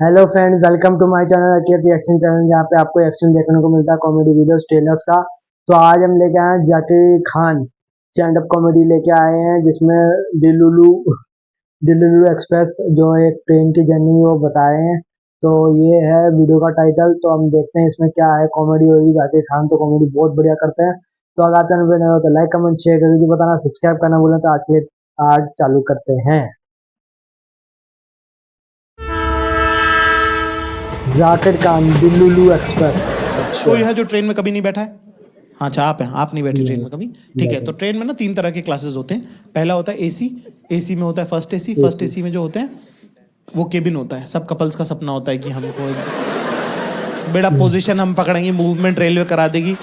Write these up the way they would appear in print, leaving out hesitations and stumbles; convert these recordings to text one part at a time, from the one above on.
Hello friends, welcome to my channel अकीर action channel, जहाँ पे आपको एक्शन देखने को मिलता है, कॉमेडी वीडियोस ट्रेलर्स का। तो आज हम लेके आए हैं Zakir Khan stand up comedy लेके आए हैं, जिसमें दिलुलु दिलुलु एक्सप्रेस जो एक ट्रेन की जर्नी वो बता रहे हैं। तो ये है वीडियो का टाइटल। तो हम देखते हैं इसमें क्या है। कॉमेडी होगी, जाकिर खान तो कॉमेडी बहुत बढ़िया करते हैं। तो अगर आप चैनल पर नए हो तो लाइक कमेंट शेयर करके बताना, सब्सक्राइब करना बोले तो आज चालू करते हैं। जाकिर खान दिलुलु एक्सप्रेस। अच्छा। कोई है जो ट्रेन में कभी नहीं बैठा है? हाँ, अच्छा आप हैं, आप नहीं बैठे ट्रेन में कभी। ठीक है, तो ट्रेन में ना 3 तरह के क्लासेस होते हैं। पहला होता है एसी। एसी में होता है फर्स्ट एसी। फर्स्ट एसी में जो होते हैं वो केबिन होता है। सब कपल्स का सपना होता है कि हमको एक बड़ा पोजीशन हम पकड़ेंगे, मूवमेंट रेलवे करा देगी।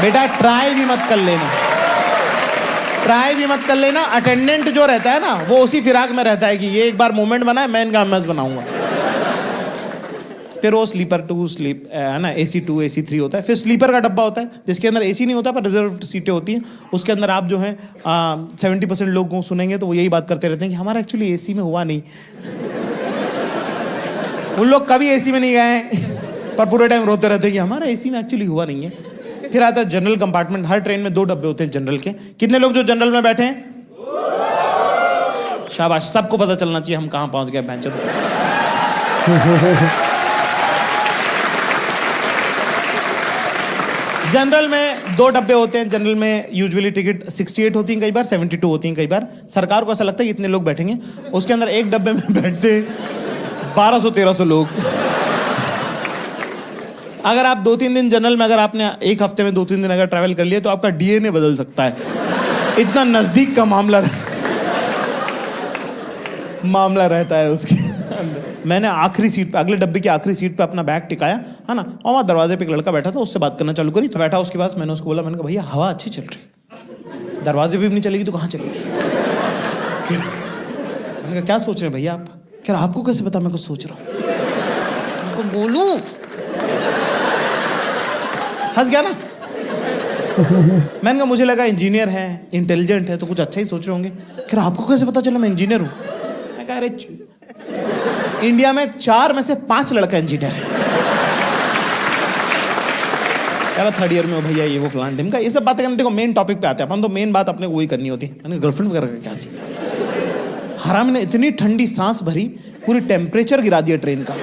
बेटा ट्राई भी मत कर लेना, ट्राई भी मत कर लेना। अटेंडेंट जो रहता है ना वो उसी फिराक में रहता है कि ये एक बार मूवमेंट बनाए, मैं इनका एमएस बनाऊंगा। फिर वो स्लीपर टू स्लीप है ना, AC 2 AC 3 होता है। फिर स्लीपर का डब्बा होता है जिसके अंदर AC नहीं होता पर रिजर्व सीटें होती हैं। उसके अंदर आप जो है 70% लोग को सुनेंगे तो वो यही बात करते रहते हैं कि हमारा एक्चुअली AC में हुआ नहीं। उन लोग कभी AC में नहीं गए हैं पर पूरे टाइम रोते रहते हैं कि हमारा AC में एक्चुअली हुआ नहीं है। फिर आता है जनरल कंपार्टमेंट। हर ट्रेन में 2 डब्बे होते हैं जनरल के। कितने लोग जो जनरल में बैठे हैं? शाबाश, सबको पता चलना चाहिए हम कहाँ पहुंच गए बेंचर। जनरल में 2 डब्बे होते हैं। जनरल में यूजुअली टिकट 68 होती हैं, कई बार 72 होती हैं, कई बार सरकार को ऐसा लगता है इतने लोग बैठेंगे। उसके अंदर एक डब्बे में बैठते 1200-1300 लोग। अगर आप 2-3 दिन जनरल में, अगर आपने एक हफ्ते में 2-3 दिन अगर ट्रैवल कर लिया तो आपका DNA बदल सकता है। इतना नजदीक का मामला रहता है उसके अंदर। मैंने आखिरी सीट पे, अगले डब्बे की आखिरी सीट पे अपना बैग टिकाया है ना, और वहाँ दरवाजे पे एक लड़का बैठा था, उससे बात करना चालू करी। तो बैठा उसके पास, मैंने उसको बोला, मैंने कहा भैया हवा अच्छी चल रही, दरवाजे पे भी नहीं चलेगी तो कहाँ चलेगी? मैंने कहा क्या सोच रहे हैं भैया आप? कह रहा आपको कैसे पता मैं कुछ सोच रहा हूँ? तो बोलूं फंस गया ना। मैंने कहा मुझे लगा इंजीनियर है, इंटेलिजेंट है, तो कुछ अच्छा ही सोच रहे होंगे। कह रहा आपको कैसे पता चला मैं इंजीनियर हूँ? मैं कहा अरे इंडिया में 4 में से 5 लड़का इंजीनियर है। कह रहा 3rd ईयर में हो भैया, ये वो फलान ढिमका, ये सब बातें करने। देखो मेन टॉपिक पे आते हैं अपन, तो मेन बात अपने को वही करनी होती है। मैंने गर्लफ्रेंड वगैरह का क्या सीन है? हराम ने इतनी ठंडी सांस भरी, पूरी टेम्परेचर गिरा दिया ट्रेन का।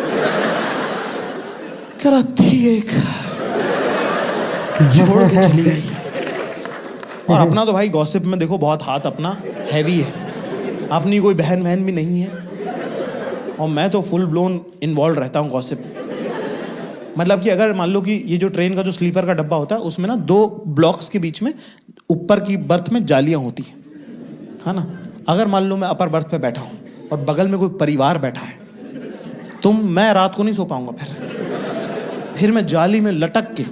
कह रहा थी एक, छोड़ के चली गई। और अपना तो भाई गॉसिप में देखो बहुत हाथ अपना हैवी है। अपनी कोई बहन भी नहीं है और मैं तो फुल ब्लोन इन्वॉल्व रहता हूँ गॉसिप में। मतलब कि अगर मान लो कि ये जो ट्रेन का जो स्लीपर का डब्बा होता है उसमें ना 2 ब्लॉक्स के बीच में ऊपर की बर्थ में जालियां होती है ना। अगर मान लो मैं अपर बर्थ पे बैठा हूँ और बगल में कोई परिवार बैठा है तो मैं रात को नहीं सो पाऊंगा। फिर मैं जाली में लटक के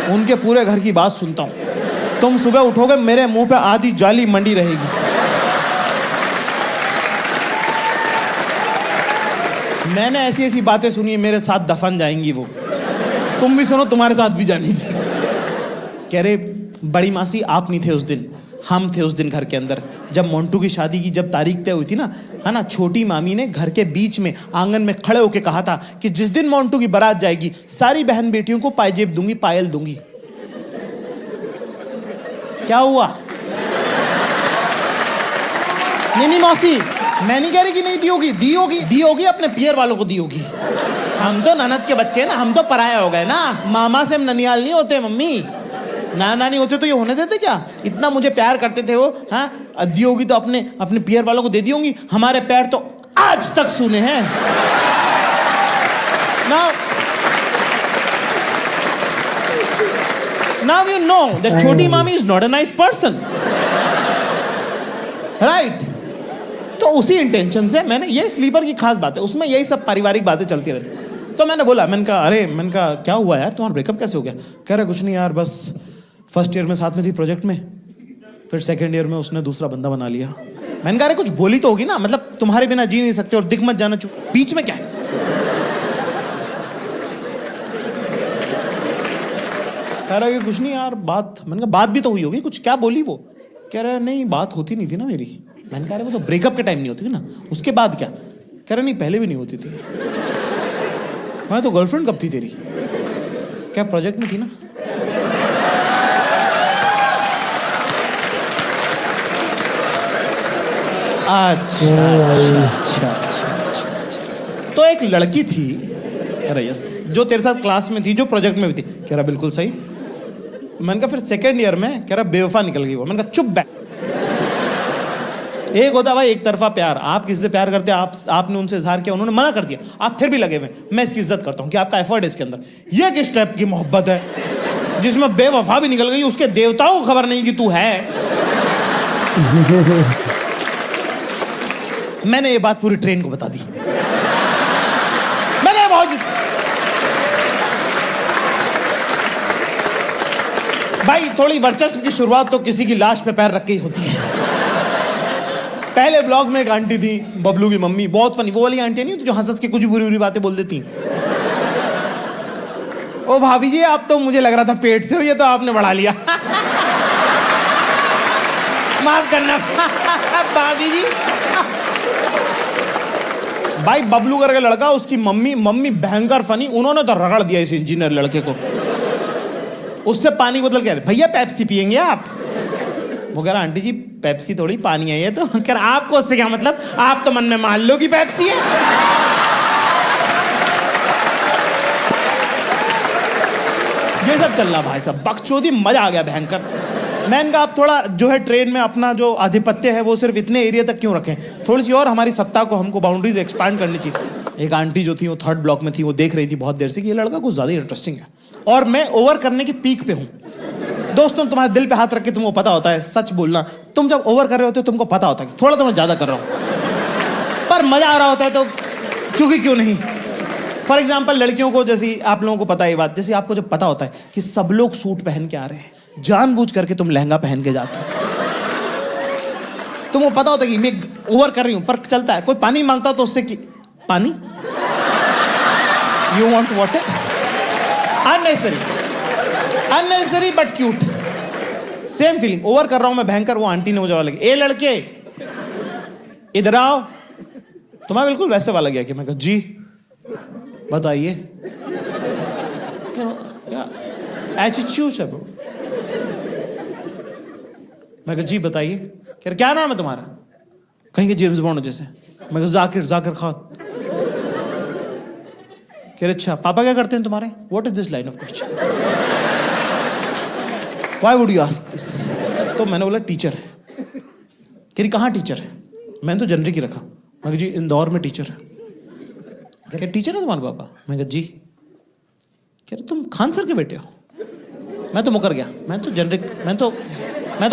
उनके पूरे घर की बात सुनता हूँ। तुम सुबह उठोगे मेरे मुंह पे आधी जाली मंडी रहेगी। मैंने ऐसी ऐसी बातें सुनी है, मेरे साथ दफन जाएंगी वो। तुम भी सुनो, तुम्हारे साथ भी जानी चाहिए। कह रहे बड़ी मासी आप नहीं थे उस दिन, हम थे उस दिन घर के अंदर। जब मोंटू की शादी की जब तारीख तय हुई थी ना, है ना, छोटी मामी ने घर के बीच में आंगन में खड़े होके कहा था कि जिस दिन मोंटू की बारात जाएगी सारी बहन बेटियों को पायजेब दूंगी, पायल दूंगी। क्या हुआ? नहीं मौसी, मैं नहीं कह रही कि नहीं दी होगी, दी होगी अपने पियर वालों को दी होगी। हम तो ननद के बच्चे हैं ना, हम तो पराया हो गए ना। मामा से हम ननियाल नहीं होते मम्मी, नाना नहीं होते तो ये होने देते क्या? इतना मुझे प्यार करते थे वो। हाँ, दी होगी तो अपने पियर वालों को दे दी होंगी। हमारे पैर तो आज तक सुने हैं ना। Now you know that छोटी मामी is not a nice person, right? तो उसी इंटेंशन से मैंने, ये स्लीपर की खास बात है, उसमें यही सब पारिवारिक बातें चलती रहती। तो मैंने बोला, मैंने कहा क्या हुआ यार, तुम्हारा ब्रेकअप कैसे हो गया? कह रहा कुछ नहीं यार, बस फर्स्ट ईयर में साथ में थी प्रोजेक्ट में, फिर सेकंड ईयर में उसने दूसरा बंदा बना लिया। मैंने कहा कुछ बोली तो होगी ना, मतलब तुम्हारे बिना जी नहीं सकते और दिख मत जाना बीच में क्या है? कह रहा कि कुछ नहीं यार बात। मैंने कहा बात भी तो हुई होगी कुछ, क्या बोली वो? कह रहा नहीं बात होती नहीं थी ना मेरी। मैंने कहा वो तो ब्रेकअप के टाइम नहीं होती थी ना, उसके बाद क्या? कह रहा नहीं पहले भी नहीं होती थी। मैं तो गर्लफ्रेंड कब थी तेरी? क्या प्रोजेक्ट में थी ना? अच्छा। तो एक लड़की थी, कह रहा यस, जो तेरे साथ क्लास में थी, जो प्रोजेक्ट में भी थी। कह रहा बिल्कुल सही। मैंने कहा फिर सेकेंड ईयर में, कह रहा बेवफा निकल गई वो। मैंने कहा चुप बैठ। एक होता भाई एक तरफा प्यार, आप किसी से प्यार करते हैं, आपने उनसे इजहार किया, उन्होंने मना कर दिया, आप फिर भी लगे हुए। मैं इसकी इज्जत करता हूं कि आपका एफर्ट है इसके अंदर। ये किस टाइप की मोहब्बत है जिसमें बेवफा भी निकल गई, उसके देवताओं को खबर नहीं कि तू है। मैंने ये बात पूरी ट्रेन को बता दी। मैंने बहुत भाई थोड़ी वर्चस्व की शुरुआत तो किसी की लाश पे पैर रख के ही होती है। पहले ब्लॉग में एक आंटी थी, बबलू की मम्मी, बहुत फनी, वो वाली आंटी नहीं जो हंस के कुछ बुरी बुरी बातें बोल देती। ओ भाभी जी आप तो, मुझे लग रहा था पेट से हो, ये तो आपने बढ़ा लिया। माफ करना भाभी जी। भाई बबलू करके लड़का, उसकी मम्मी भयंकर फनी, उन्होंने तो रगड़ दिया इस इंजीनियर लड़के को। उससे पानी बोतल कह रहे भैया पेप्सी पियेंगे आप? वो कह रहा आंटी जी पेप्सी थोड़ी पानी है ये तो। कह रहा आपको उससे क्या मतलब, आप तो मन में मान लो कि पेप्सी है। ये सब चल रहा भाई साहब, बकचोदी, मजा आ गया भयंकर। मैंने कहा आप थोड़ा जो है ट्रेन में अपना जो आधिपत्य है वो सिर्फ इतने एरिया तक क्यों रखें, थोड़ी सी और हमारी सत्ता को, हमको बाउंड्रीज एक्सपांड करनी चाहिए। एक आंटी जो थी वो थर्ड ब्लॉक में थी, वो देख रही थी बहुत देर से कि ये लड़का कुछ ज्यादा इंटरेस्टिंग है और मैं ओवर करने की पीक पे हूँ। दोस्तों तुम्हारे दिल पे हाथ रख के तुमको पता होता है, सच बोलना, तुम जब ओवर कर रहे होते हो तुमको पता होता है कि थोड़ा तो मैं ज्यादा कर रहा हूँ, पर मजा आ रहा होता है तो क्योंकि क्यों नहीं। फॉर एग्जाम्पल लड़कियों को, जैसे आप लोगों को पता है ये बात, जैसे आपको जब पता होता है कि सब लोग सूट पहन के आ रहे हैं, जानबूझ करके तुम लहंगा पहन के जाते हो, तुमको पता होता है कि मैं ओवर कर रही हूं, पर चलता है। कोई पानी मांगता तो उससे कि पानी, you want water, unnecessary but cute. Same feeling, over कर रहा हूं मैं भयंकर। वो आंटी ने मुझे वाला लगे, ए लड़के इधर आओ, तुम्हें बिल्कुल वैसे वाला गया कि मैं कहा जी बताइए, एटीट्यूड है ब्रो। मैं कहा जी बताइए। कह रहे क्या नाम है तुम्हारा? कहीं के जेम्स बॉन्ड जैसे। मैं कहा जाकिर खान। कह रहे अच्छा पापा क्या करते हैं तुम्हारे? What is this line of question, why would you ask this? तो मैंने बोला टीचर है। कह रही कहाँ टीचर है? मैंने तो जनरिक ही रखा। मैं कहा जी इंदौर में टीचर है। कह रहे टीचर है तुम्हारे पापा? मैं कहा जी। कह रहे तुम खान सर के बेटे हो? मैं तो मुकर गया, मैं तो जनरिक, मैं तो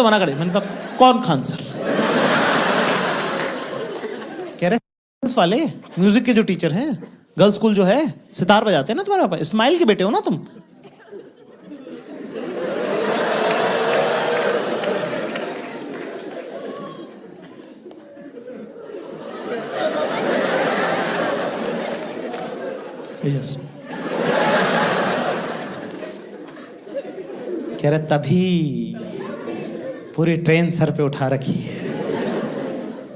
मना कर दिया। मैंने कहा कौन खान सर? कह रहे वाले म्यूजिक के जो टीचर हैं, गर्ल्स स्कूल जो है, सितार बजाते हैं ना तुम्हारे पापा, इस्माइल के बेटे हो ना तुम? यस। कह रहे तभी पूरी ट्रेन सर पे उठा रखी है।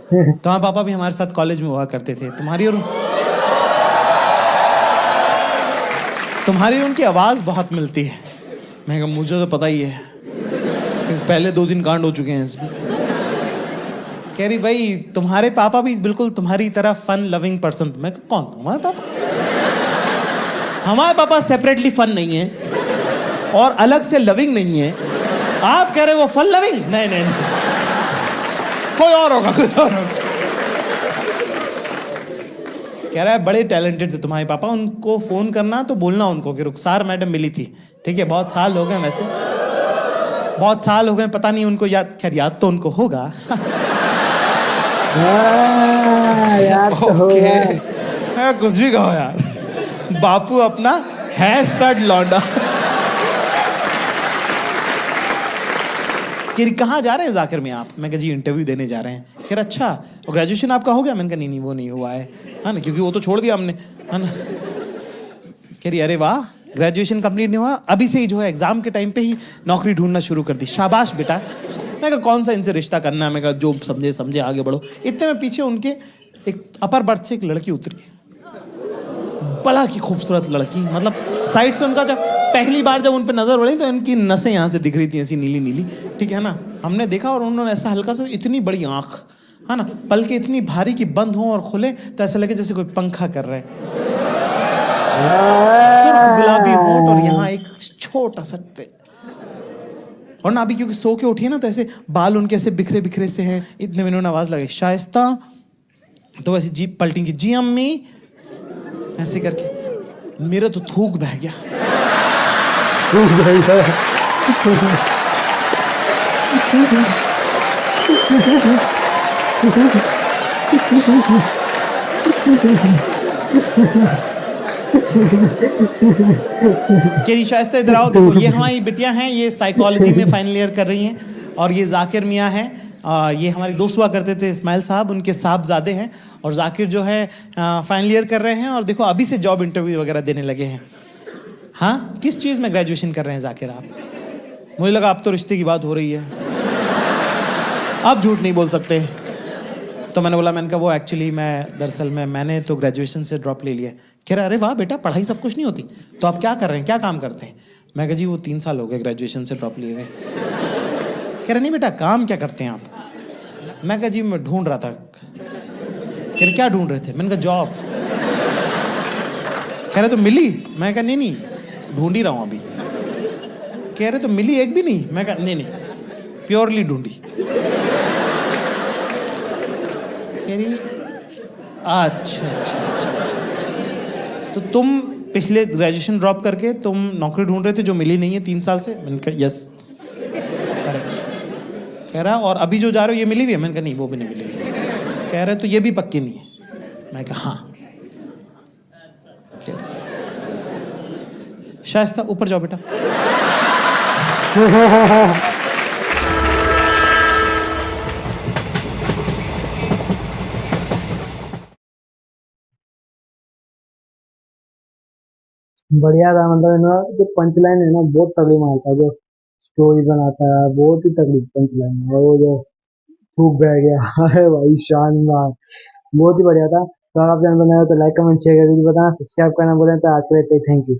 तुम्हारे पापा भी हमारे साथ कॉलेज में हुआ करते थे। तुम्हारी और उनकी आवाज बहुत मिलती है। मैं कहा मुझे तो पता ही है, पहले 2 दिन कांड हो चुके हैं इसमें। कह रही भाई तुम्हारे पापा भी बिल्कुल तुम्हारी तरह फन लविंग पर्सन। मैं कहा कौन? हमारे पापा? हमारे पापा सेपरेटली फन नहीं है और अलग से लविंग नहीं है। आप कह रहे हो वो फन लविंग? नहीं, कोई और होगा। कह रहा है बड़े टैलेंटेड थे तुम्हारे पापा, उनको फोन करना तो बोलना उनको कि रुखसार मैडम मिली थी। ठीक है, बहुत साल हो गए, वैसे बहुत साल हो गए, पता नहीं उनको याद, खैर याद तो उनको होगा। याद तो होगा। कुछ भी कहो यार, बापू अपना है स्टड लौंडा। कहाँ जा रहे हैं जाकिर में आप? मैं कहा जी इंटरव्यू देने जा रहे हैं। कह रहा अच्छा, और ग्रेजुएशन आपका हो गया? मैंने कहा नहीं वो नहीं हुआ है ना, क्योंकि वो तो छोड़ दिया हमने, है ना। कह रही अरे वाह, ग्रेजुएशन कंप्लीट नहीं हुआ, अभी से ही जो है एग्जाम के टाइम पे ही नौकरी ढूंढना शुरू कर दी। शाबाश बेटा, मैं कहा कौन सा इनसे रिश्ता करना है, मैं कहा जो समझे समझे आगे बढ़ो। इतने में पीछे उनके एक अपर बर्थ से एक लड़की उतरी, बड़ा की खूबसूरत लड़की, मतलब साइड से उनका जब पहली बार जब उन पर नजर पड़ी तो इनकी नसें यहाँ से दिख रही थी ऐसी नीली नीली, ठीक है ना। हमने देखा और उन्होंने ऐसा हल्का सा, इतनी बड़ी आंख है ना, पलके इतनी भारी कि बंद हो और खुले तो ऐसा लगे जैसे कोई पंखा कर रहा है, सुर्ख गुलाबी होंठ और यहाँ एक छोटा सा और ना अभी क्योंकि सो के उठी है ना तो ऐसे बाल उनके ऐसे बिखरे बिखरे से हैं। इतने में उन्होंने आवाज लगाई शाइस्ता, तो वैसे जी पलटी की जी अम्मी ऐसे करके, मेरा तो थूक बह गया। केरी शाइस्ता इधर आओ, देखो ये हमारी बिटिया हैं, ये साइकोलॉजी में फाइनल ईयर कर रही हैं, और ये जाकिर मियाँ हैं, ये हमारे दोस्त हुआ करते थे इस्माइल साहब, उनके साहबजादे हैं, और जाकिर जो है फाइनल ईयर कर रहे हैं, और देखो अभी से जॉब इंटरव्यू वगैरह देने लगे हैं। हाँ, किस चीज़ में ग्रेजुएशन कर रहे हैं जाकिर आप? मुझे लगा अब तो रिश्ते की बात हो रही है, आप झूठ नहीं बोल सकते। तो मैंने बोला, मैंने कहा वो एक्चुअली मैं दरअसल मैंने तो ग्रेजुएशन से ड्रॉप ले लिया है। कह रहा अरे वाह बेटा, पढ़ाई सब कुछ नहीं होती, तो आप क्या कर रहे हैं, क्या काम करते हैं? मैं कहा जी वो 3 साल हो गए ग्रेजुएशन से ड्रॉप लिए हुए। कह रहा नहीं बेटा, काम क्या करते हैं आप? मैं कहा जी मैं ढूंढ रहा था। कह रहे क्या ढूंढ रहे थे? मैंने कहा जॉब। कह रहे तो मिली? मैं कहा नहीं ढूंढ ही रहा हूँ अभी। कह रहे तो मिली एक भी नहीं? मैं कहा नहीं प्योरली ढूंढी। कह रही अच्छा, तो तुम पिछले ग्रेजुएशन ड्रॉप करके तुम नौकरी ढूंढ रहे थे जो मिली नहीं है 3 साल से? मैंने कहा यस। कह रहा और अभी जो जा रहे हो ये मिली हुई है? मैंने कहा नहीं वो भी नहीं मिली हुई। कह रहे तो ये भी पक्की नहीं है? मैं कहा हाँ। शाइस्ता ऊपर जाओ बेटा। बढ़िया था, मतलब है ना, जो पंच लाइन है ना बहुत तगड़ी मारता है, जो स्टोरी बनाता है बहुत ही तगड़ी पंच लाइन है, और वो जो थूक बह गया अरे भाई शानदार, बहुत ही बढ़िया था। तो आप चैनल बनाए तो लाइक कमेंट शेयर करके बताना, सब्सक्राइब करना बोले तो आज के लिए थैंक यू।